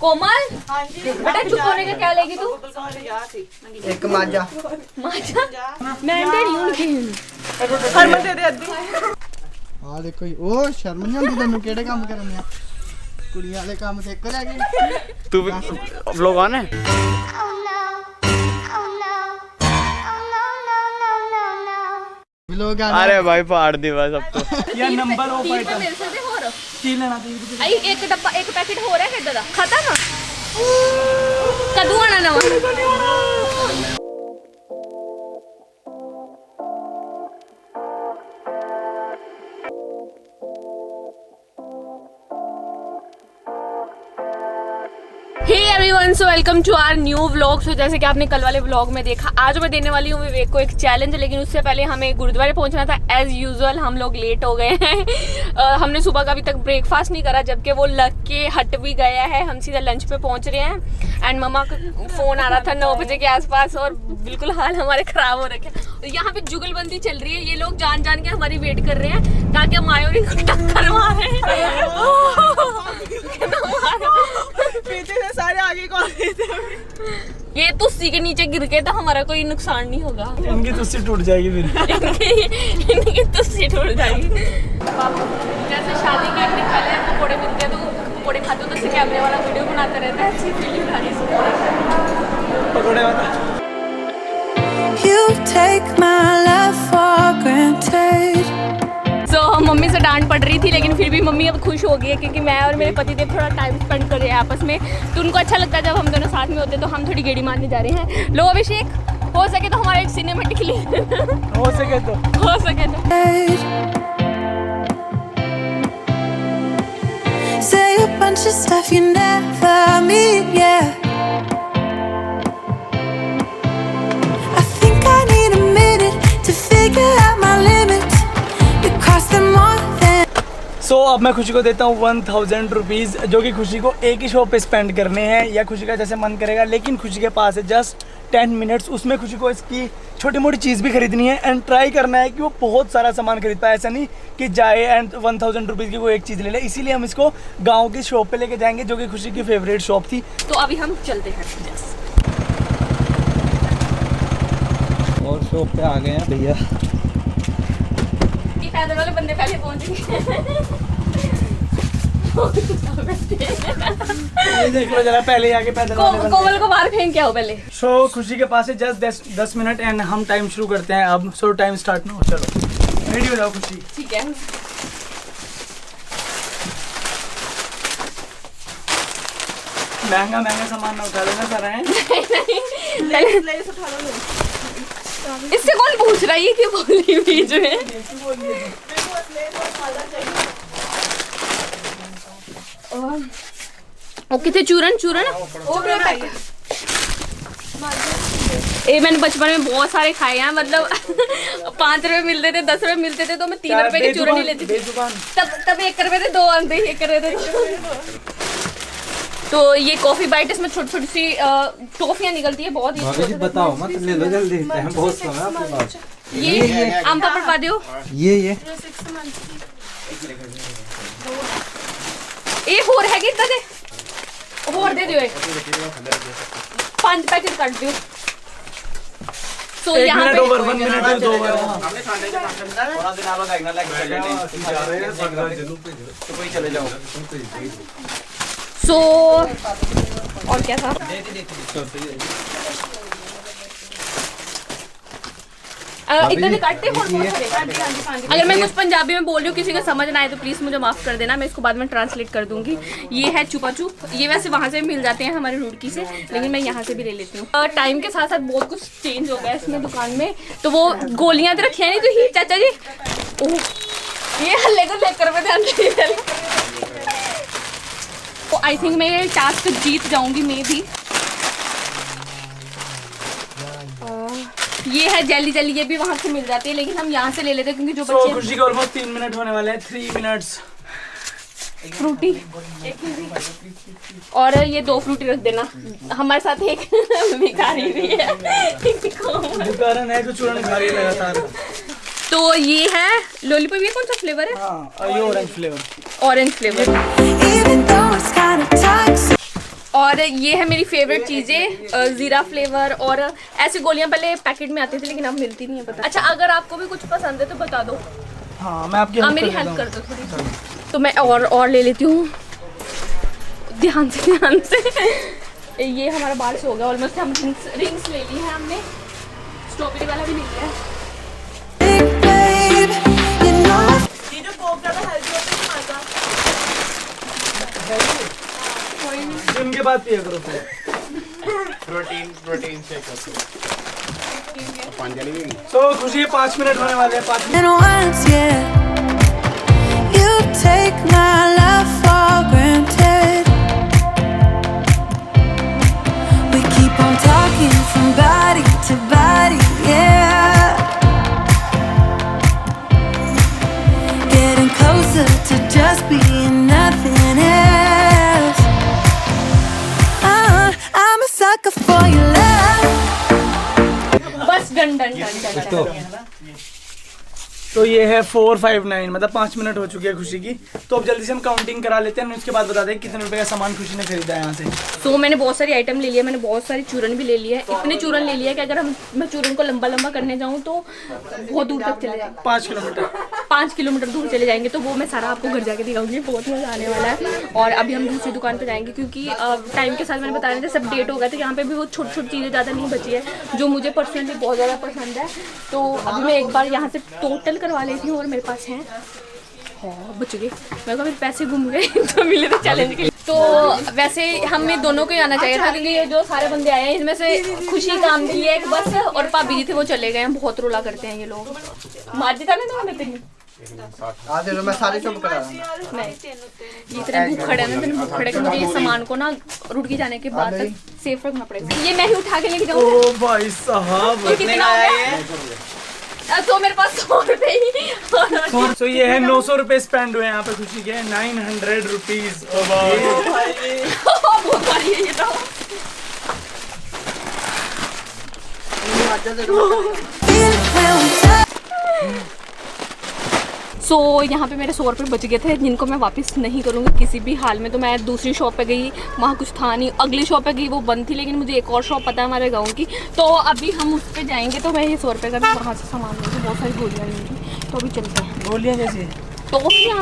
कोमल हाँ जी बेटा चुप होने का क्या लेगी तू? एक माजा मैं हरमन दे दे अद्धी आ देखो ओ शर्म नहीं आती तेन केड़े काम करने आ कुड़ी वाले काम ते एक रह गए तू व्लॉग ऑन है? लोग अरे भाई फाड़ दी बस अब तो। या नंबर ऑफ तीन आइटम मिल सकते हो रहा की लेना चाहिए आई एक डब्बा एक पैकेट हो रहा है कितना दा खत्म कदू आना नवा Hey everyone, so welcome to our new vlog। So जैसे कि आपने कल वाले vlog में देखा, आज मैं देने वाली हूँ विवेक को एक चैलेंज, लेकिन उससे पहले हमें गुरुद्वारे पहुंचना था। एज यूजुअल हम लोग लेट हो गए हैं। हमने सुबह का अभी तक ब्रेकफास्ट नहीं करा, जबकि वो लग के हट भी गया है। हम सीधा लंच पे पहुंच रहे हैं। एंड मम्मा का फोन आ रहा था 9 बजे के आसपास और बिल्कुल हाल हमारे खराब हो रखे हैं। यहाँ पे जुगलबंदी चल रही है, ये लोग जान जान के हमारी वेट कर रहे हैं ताकि हम आए और इनको टक्कर मारे। पीछे से सारे आगे कौन थे? ये तुस्सी के नीचे गिर के तो हमारा कोई नुकसान नहीं होगा। इनकी तुस्सी टूट जाएगी फिर। इनकी तुस्सी टूट जाएगी। जैसे शादी के एक दिन पहले पकौड़े मिलते हैं तो पकौड़े खाते हो तो कैमरे वाला वीडियो बनाते रहता है। अच्छी फीलिंग आ रही है पकौड़े वाला। You take my love for granted. तो मम्मी से डांट पड़ रही थी, लेकिन फिर भी मम्मी अब खुश हो गई है क्योंकि मैं और मेरे पति देव थोड़ा टाइम स्पेंड कर रहे हैं आपस में। तो उनको अच्छा लगता है जब हम दोनों साथ में होते हैं। तो हम थोड़ी गेड़ी मारने जा रहे हैं। लो अभिषेक, हो सके तो हमारा एक सिनेमेटिक हो सके तो Say a bunch of stuff you never mean, yeah. I think I need a minute to figure out my limits. You cross them more than. सो अब मैं खुशी को देता हूँ 1000 रुपीज़, जो कि खुशी को एक ही शॉप पे स्पेंड करने हैं या खुशी का जैसे मन करेगा। लेकिन खुशी के पास है जस्ट 10 मिनट्स, उसमें खुशी को इसकी छोटी मोटी चीज़ भी खरीदनी है एंड ट्राई करना है कि वो बहुत सारा सामान खरीद पाए। ऐसा नहीं कि जाए एंड 1000 रुपीज़ की वो एक चीज़ ले ले। इसीलिए हम इसको गाँव की शॉप पे लेके जाएंगे, जो कि खुशी की फेवरेट शॉप थी। तो अभी हम चलते हैं। और शॉप पे आ गए हैं भैया। ये पैदल वाले बंदे पहले पहुंच गए। ये देख लो जरा, पहले आके पैदल वाले बंदे। कोमल को बाहर फेंक क्या हो पहले। सो खुशी के पास है जस्ट 10 मिनट एंड हम टाइम शुरू करते हैं अब। सो टाइम स्टार्ट ना हो, चलो रेडी हो जाओ खुशी। ठीक है। महंगा सामान ना उठा लेना सारा है। इससे कौन पूछ रहा है ये क्यों बोली बीच में? ओ कितने चूरन मैंने बचपन में बहुत सारे खाए हैं। मतलब 5 रुपए मिलते थे, 10 रुपए मिलते थे, तो मैं 3 रुपए के चूरन ही लेती थी। तब 1 रुपए थे 2 आते, 1 रुपए थे। तो ये कॉफी बाइट, इसमें छोटी छोटी सी टॉफियां निकलती है। बहुत ही बताओ मत ले लो जल्दी, टाइम बहुत समय है आपके पास। ये आम पापड़ पा दो। ये होर है कितना दे होर दे दियो 5 पैकेट काट दियो। तो यहाँ पे 1 मिनट 2 बार चले जाओ। सो और क्या था? इतने काटते हैं बहुत सारे। अगर मैं कुछ पंजाबी में बोल रही हूँ, किसी को समझ ना आए तो प्लीज़ मुझे माफ़ कर देना, मैं इसको बाद में ट्रांसलेट कर दूंगी। ये है चुपा चुप। ये वैसे वहाँ से मिल जाते हैं हमारे रुड़की से, लेकिन मैं यहाँ से भी ले लेती हूँ। टाइम के साथ साथ बहुत कुछ चेंज हो गया इसमें दुकान में। तो वो गोलियाँ तो रखी नहीं तो ही चाचा जी। ओह ये हल्ले को लेकर मैं ध्यान दीजिए। तो आई थिंक मैं ये टास्क जीत जाऊंगी मैं भी। ये है जेली ये भी वहाँ से मिल जाती है, लेकिन हम यहाँ से ले लेते हैं क्योंकि जो बच्चे खुशी के ऑलमोस्ट 3 मिनट होने वाले हैं। 3 मिनट्स फ्रूटी और ये 2 फ्रूटी रख देना। हमारे साथ एक भिखारी भी है। दुकान है जो चूरन खा रही है लगातार। तो ये है लॉलीपॉप। ये कौन सा फ्लेवर है? हाँ, ये orange flavour. Orange flavour. Even though it's kind of toxic. और ये है मेरी फेवरेट चीज़ें, ज़ीरा फ्लेवर। और ऐसी गोलियां पहले पैकेट में आती थी लेकिन अब मिलती नहीं है, पता। अच्छा, अगर आपको भी कुछ पसंद है तो बता दो। हाँ, मैं आपकी मेरी हेल्प कर दो थोड़ी। तो मैं और ले लेती हूँ, ध्यान से। ये हमारा बाल से हो गया ऑलमोस्ट। हम रिंग्स ले ली है हमने, स्ट्रॉबेरी वाला भी ले लिया है। babe, you know I ये जो कोक ज़्यादा हेल्दी होता है जिम के बाद पिया करो फिर। प्रोटीन शेक पांजलि भी सो खुशी 5 मिनट होने वाले हैं। 5 minute. and once, yeah. You take my love for granted. We keep on talking from body to body, yeah. Getting closer to just being nothing else. I'm a sucker for your love. बस done done done done. तो ये है 459, मतलब 5 minute हो चुके हैं खुशी की। तो अब जल्दी से हम काउंटिंग करा लेते हैं, उसके बाद बता दें कितने रुपए का सामान खुशी ने खरीदा है यहाँ से। तो मैंने बहुत सारी आइटम ले लिया, मैंने बहुत सारी चूरन भी ले लिया है। इतने चूरन ले लिया कि अगर मैं चूरन को लंबा लंबा करने जाऊँ तो बहुत दूर तक चले जाएंगे। 5 किलोमीटर 5 किलोमीटर दूर चले जाएंगे। तो वो मैं सारा आपको घर जाके दिखाऊंगी, बहुत मजा आने वाला है। और अभी हम दूसरी दुकान पे जाएंगे क्योंकि टाइम के साथ मैंने बताया था सब डेट हो गया, तो यहाँ पे भी वो छोटी छोटी चीज़ें ज़्यादा नहीं बची है जो मुझे पर्सनली बहुत ज़्यादा पसंद है। तो अभी मैं एक बार यहाँ से टोटल करवा लेती हूँ और मेरे पास हैं, हाँ बच गए। मेरे को मेरे पैसे घूम गए तो मिले थे चैलेंज के लिए। तो वैसे हमें दोनों को ही आना चाहिए था क्योंकि ये जो सारे बंदे आए हैं इसमें से खुशी काम की है एक बस, और भाभी जी थे वो चले गए हैं। बहुत रोला करते हैं ये लोग। मार्जी था ना तो तेरी आज मैं सारे चुप करा रहा नहीं, ये इतने भूख खड़े हैं ना, इतने भूख खड़े कि मुझे ये सामान को ना रुड़की जाने के बाद तक सेफ रखना पड़ेगा। ये मैं ही उठा के लेके जाऊँगी। ओ भाई साहब, तो कितना हो गया? तो मेरे पास 100 रुपए ही। तो ये है 900 रुपए स्पेंड हुए यहाँ पे खुशी के, 900 रुपीज। बहुत भारी है ये तो। Feel it when we touch. सो यहाँ पे मेरे 100 रुपये बच गए थे जिनको मैं वापस नहीं करूँगी किसी भी हाल में। तो मैं दूसरी शॉप पे गई, वहाँ कुछ था नहीं। अगली शॉप पे गई, वो बंद थी, लेकिन मुझे एक और शॉप पता है हमारे गाँव की, तो अभी हम उस पर जाएंगे। तो मैं ये 100 रुपये का भी वहाँ से सामान लूँगी, बहुत सारी गोलियाँ लूँगी। तो अभी चलते हैं। गोलियाँ कैसी? तो क्या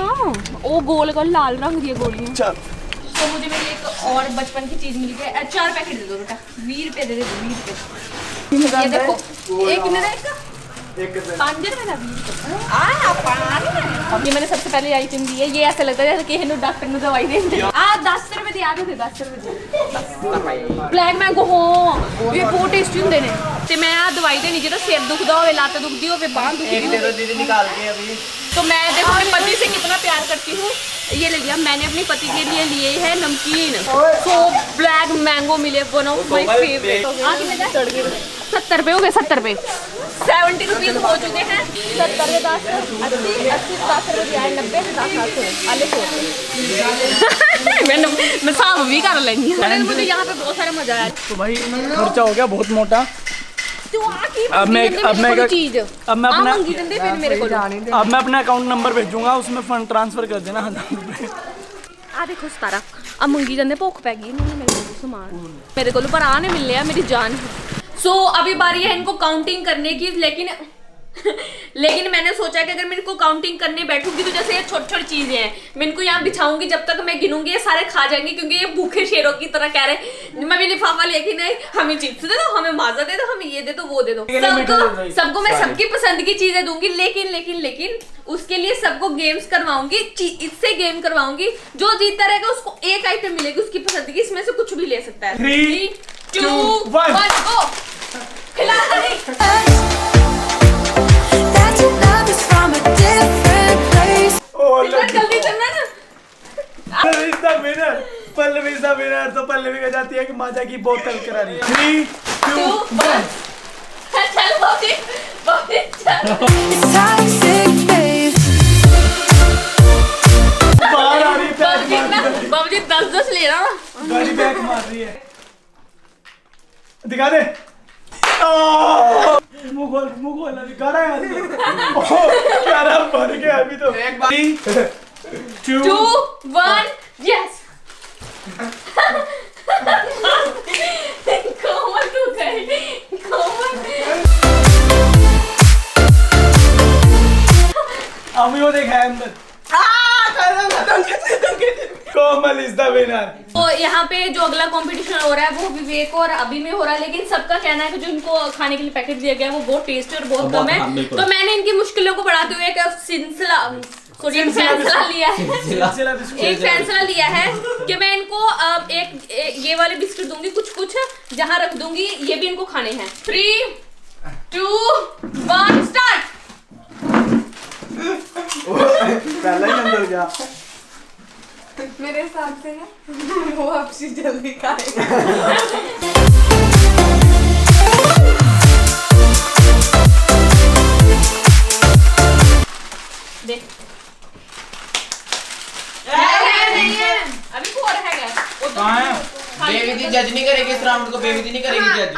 वो गोल गोल लाल रंग की गोलियाँ। चल। तो मुझे मेरी एक और बचपन की चीज़ मिल गई। 4 पैकेट दे दो बेटा, 20 रुपये दे दो, 20 रुपये। ये देखो, एक कितने का? 5 रुपये ना 20। ये मैंने सबसे पहले आइटम दी है। ये ऐसा लगता है जैसे कि डॉक्टर ने दवाई दे 10 रुपये दिया थे, 10 रुपये ब्लैक मैंगो हो, ये बहुत टेस्टी होंगे ने। ते मैं आ दवाई देनी जो सिर दुखदा हो, लत्त दुखदी हो, बांह दुखदी हो। तो मैं देखो अपने पति से कितना प्यार करती हूँ। ये ले लिया मैंने अपने पति के लिए है नमकीन। तो ब्लैक मैंगो मिले, वन ऑफ माई फेवरेट। 70 रुपये हो गए, 70 रुपये, 70 रुपीज़ हो चुके हैं। 70 में 10, 80 10 रुपये आए, 90 से 10 आले 100। मैं साफ भी कर लेंगी। मुझे यहाँ पे बहुत सारा मजा आया। तो भाई खर्चा हो गया बहुत मोटा। अब मैं अपना अकाउंट नंबर भेजूंगा, उसमें फंड ट्रांसफर कर देना 1000 रुपये। देखो 17 अब मंगी जाते भुख पै गई मेरे को सामान, मेरे को पर आ नहीं मिल रहा मेरी जान। सो अभी बारी है इनको काउंटिंग करने की, लेकिन मैंने सोचा कि अगर मैं इनको काउंटिंग करने बैठूंगी तो जैसे ये छोटी छोटी चीजें हैं, मैं इनको यहाँ बिछाऊंगी, जब तक मैं गिनूंगी ये सारे खा जाएंगे क्योंकि ये भूखे शेरों की तरह कह रहे मैं भी लिफाफा लेके नहीं, हमें चिप्स दे दो, हमें माजा दे दो, हमें ये दे दो, वो दे दो। सबको मैं सबकी पसंद की चीजें दूंगी, लेकिन उसके लिए सबको गेम्स करवाऊंगी, इससे गेम करवाऊंगी। जो जीतता रहेगा उसको एक आइटम मिलेगी उसकी पसंद की, इसमें से कुछ भी ले सकता है। 3, 2, 1 गो। खिला That your love is from a different place. जल्दी चलना ना। Pallavi is the winner. तो पल्लवी को जाती है कि माजा की बोतल करा रही है। 3, 2, 1 चल बाबी चल। It's toxic, babe. बाहर आ रही है, बाबूजी 10 ले रहा ना, गाड़ी बैक मार रही है। दिखा दे। मुंह खोल दिखा रहा है। क्या रहा भर गया अभी तो। 3, 2, 1 यस। हमें वो देखा है अंदर। कोमल इज द विनर। तो यहाँ पे जो अगला कंपटीशन हो रहा है वो विवेक और अभी में हो रहा है, लेकिन सबका कहना है कि जो इनको खाने के लिए पैकेट दिया गया है वो बहुत टेस्टी और बहुत कम है। तो मैंने इनकी मुश्किलों को बढ़ाते हुए एक फैसला लिया है एक फैसला लिया है कि मैं इनको एक ये वाले बिस्किट दूंगी कुछ जहाँ रख दूंगी, ये भी इनको खाने हैं। 3, 2, 1 स्टार्ट। पहला ही अंदर गया। मेरे हिसाब से है वो आपसे जल्दी खाएगा। देख नहीं है अभी को रहेगा वो तो बेविधि जज नहीं करेगी इस राउंड को, बेविधि नहीं करेगी जज।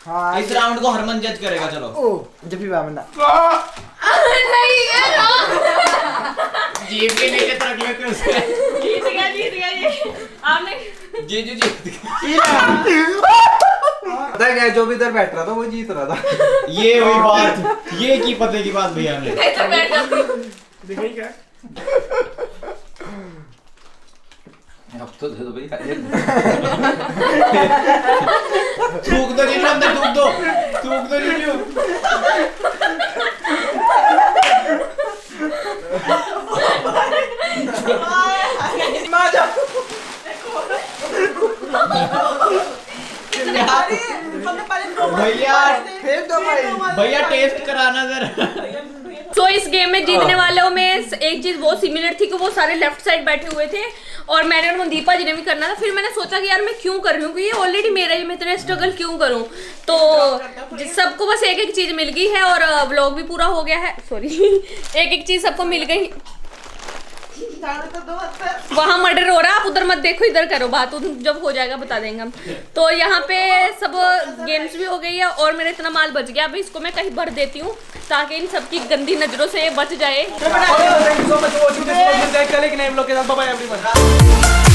हाँ इस राउंड को हरमन जज करेगा। चलो ओ जब भी बामना नहीं है जीप के नीचे रख लेते हैं उसे। जीत गया ये आपने जीजू जीत गया। पता है जो भी इधर बैठ रहा था वो जीत रहा था। ये हुई बात, ये की पते की बात भैया ने। इधर बैठ जा। दिखाई क्या? अब तो दे दो भैया। थूक दो जीजू, अंदर थूक दो जीजू। भैया टेस्ट कराना जरा। तो इस गेम में जीतने वालों में एक चीज बहुत सिमिलर थी कि वो सारे लेफ्ट साइड बैठे हुए थे और मैंने और मनदीपा जी ने भी करना था। फिर मैंने सोचा कि यार मैं क्यों कर रही हूँ, ये ऑलरेडी मेरा ही, मैं इतना स्ट्रगल क्यों करूँ। तो सबको बस एक एक चीज मिल गई है और व्लॉग भी पूरा हो गया है। सॉरी एक एक चीज सबको मिल गई। वहाँ मर्डर हो रहा है, आप उधर मत देखो, इधर करो बात, जब हो जाएगा बता देंगे हम। तो यहाँ पे सब गेम्स भी हो गई है और मेरा इतना माल बच गया। अभी इसको मैं कहीं भर देती हूँ ताकि इन सबकी गंदी नजरों से बच जाए। Thank you so much for watching this vlog. मिलते हैं कल एक नए व्लॉग के साथ। Bye bye everyone.